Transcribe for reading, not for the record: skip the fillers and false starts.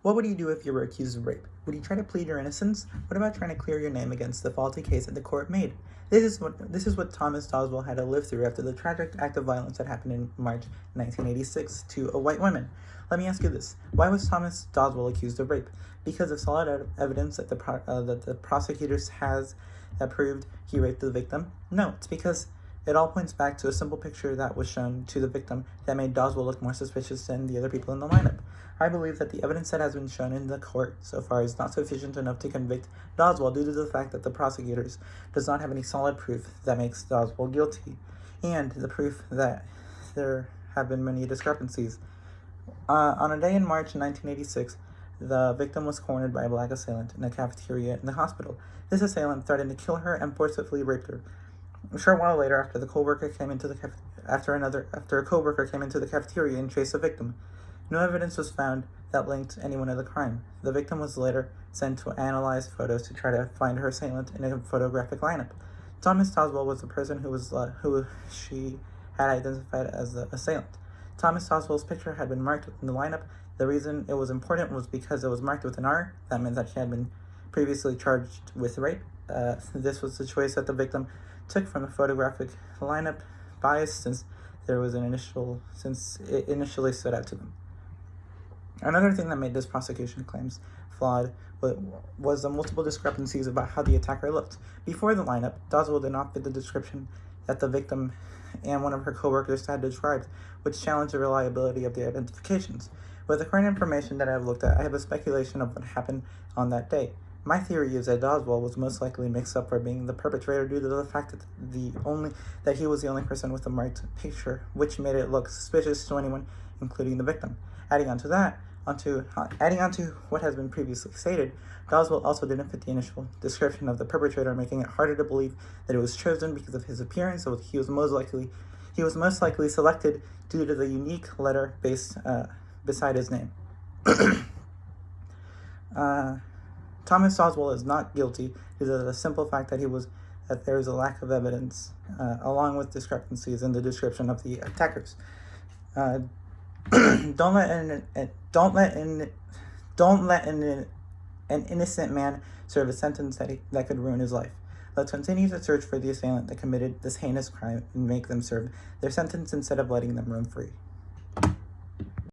What would you do if you were accused of rape? Would you try to plead your innocence? What about trying to clear your name against the faulty case that the court made? This is what Thomas Doswell had to live through after the tragic act of violence that happened in March 1986 to a white woman. Let me ask you this. Why was Thomas Doswell accused of rape? Because of solid evidence that the prosecutors has that proved he raped the victim? No, it's because it all points back to a simple picture that was shown to the victim that made Doswell look more suspicious than the other people in the lineup. I believe that the evidence that has been shown in the court so far is not sufficient enough to convict Doswell due to the fact that the prosecutors does not have any solid proof that makes Doswell guilty, and the proof that there have been many discrepancies. On a day in March 1986, the victim was cornered by a black assailant in a cafeteria in the hospital. This assailant threatened to kill her and forcibly raped her. A short while later, after a coworker came into the cafeteria and chased the victim, no evidence was found that linked anyone to the crime. The victim was later sent to analyze photos to try to find her assailant in a photographic lineup. Thomas Doswell was the person who she had identified as the assailant. Thomas Doswell's picture had been marked in the lineup. The reason it was important was because it was marked with an R. That meant that she had been previously charged with rape. This was the choice that the victim took from the photographic lineup bias since it initially stood out to them. Another thing that made this prosecution claims flawed was the multiple discrepancies about how the attacker looked. Before the lineup, Doswell did not fit the description that the victim and one of her coworkers had described, which challenged the reliability of the identifications. With the current information that I have looked at, I have a speculation of what happened on that day. My theory is that Doswell was most likely mixed up for being the perpetrator due to the fact that he was the only person with a marked picture, which made it look suspicious to anyone, including the victim. Adding on to what has been previously stated, Doswell also didn't fit the initial description of the perpetrator, making it harder to believe that it was chosen because of his appearance. So he was most likely selected due to the unique letter beside his name. Thomas Doswell is not guilty due to the simple fact that there is a lack of evidence, along with discrepancies in the description of the attackers. Don't let an innocent man serve a sentence that could ruin his life. Let's continue to search for the assailant that committed this heinous crime and make them serve their sentence instead of letting them roam free.